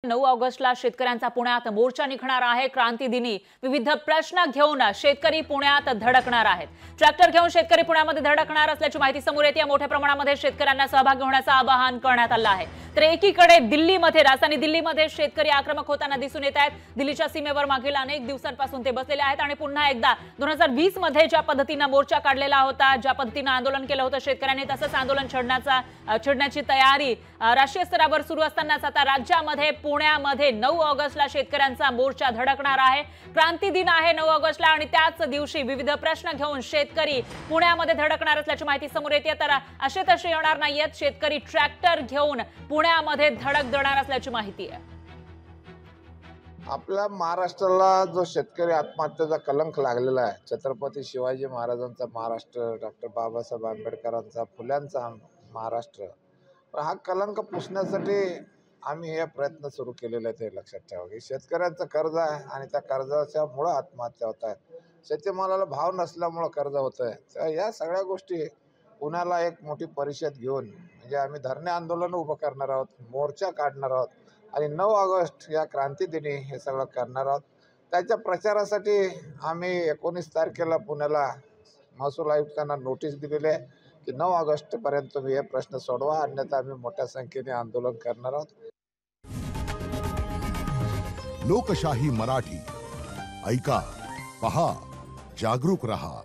9 ऑगस्टला शेतकऱ्यांचा पुण्यात मोर्चा निघणार आहे। क्रांती दिनी विविध प्रश्न घेऊन शेतकरी पुण्यात धडकणार आहेत। ट्रॅक्टर घेऊन शेतकरी पुण्यामध्ये धडकणार असल्याची माहिती समोर येते। मोठ्या प्रमाणामध्ये शेतकऱ्यांना सहभागी होण्याचं आवाहन करण्यात आलं आहे। तर एकीकडे दिल्लीमध्ये, राजधानी दिल्लीमध्ये शेतकरी आक्रमक होताना दिसून येत आहेत। दिल्लीच्या सीमेवर मागील अनेक दिवसांपासून ते बसलेले आहेत आणि पुन्हा एकदा 2020 मध्ये ज्या पद्धतीने मोर्चा काढलेला होता, ज्या पद्धतीने आंदोलन केलं होतं शेतकऱ्यांनी, तसंच आंदोलन छेडण्याची तयारी राष्ट्रीय स्तरावर सुरू असतानाच आता राज्यामध्ये पुण्यामध्ये 9 ऑगस्टला शेतकऱ्यांचा मोर्चा धडकणार आहे। क्रांती दिन आहे 9 ऑगस्टला आणि त्याच दिवशी विविध प्रश्न घेऊन शेतकरी पुण्यामध्ये धडकणार असल्याची माहिती समोर येते। तर असे तसे येणार नाहीयेत, शेतकरी ट्रॅक्टर घेऊन पुण्यामध्ये धडक देणार असल्याची माहिती आहे। आपल्या महाराष्ट्राला जो शेतकरी आत्महत्येचा कलंक लागलेला आहे, छत्रपती शिवाजी महाराजांचा महाराष्ट्र, डॉक्टर बाबासाहेब आंबेडकरांचा, फुल्यांचा महाराष्ट्र, हा कलंक पुसण्यासाठी आम्ही हे प्रयत्न सुरू केलेले आहेत। हे लक्षात ठेवा की शेतकऱ्यांचं कर्ज आहे आणि त्या कर्जाच्या मुळे आत्महत्या होत आहेत, शेतीमालाला भाव नसल्यामुळे कर्ज होत आहे। तर या सगळ्या गोष्टी पुण्याला एक मोठी परिषद घेऊन म्हणजे आम्ही धरणे आंदोलन उभं करणार आहोत, मोर्चा काढणार आहोत आणि 9 ऑगस्ट या क्रांती दिनी हे सगळं करणार आहोत। त्याच्या प्रचारासाठी आम्ही 19 तारखेला पुण्याला महसूल आयुक्तांना नोटीस दिलेली आहे की 9 ऑगस्ट पर्यंत तुम्ही हे प्रश्न सोडवा, अन्यथा आम्ही मोठ्या संख्येने आंदोलन करणार आहोत। लोकशाही मराठी ऐका, पहा, जागरूक रहा।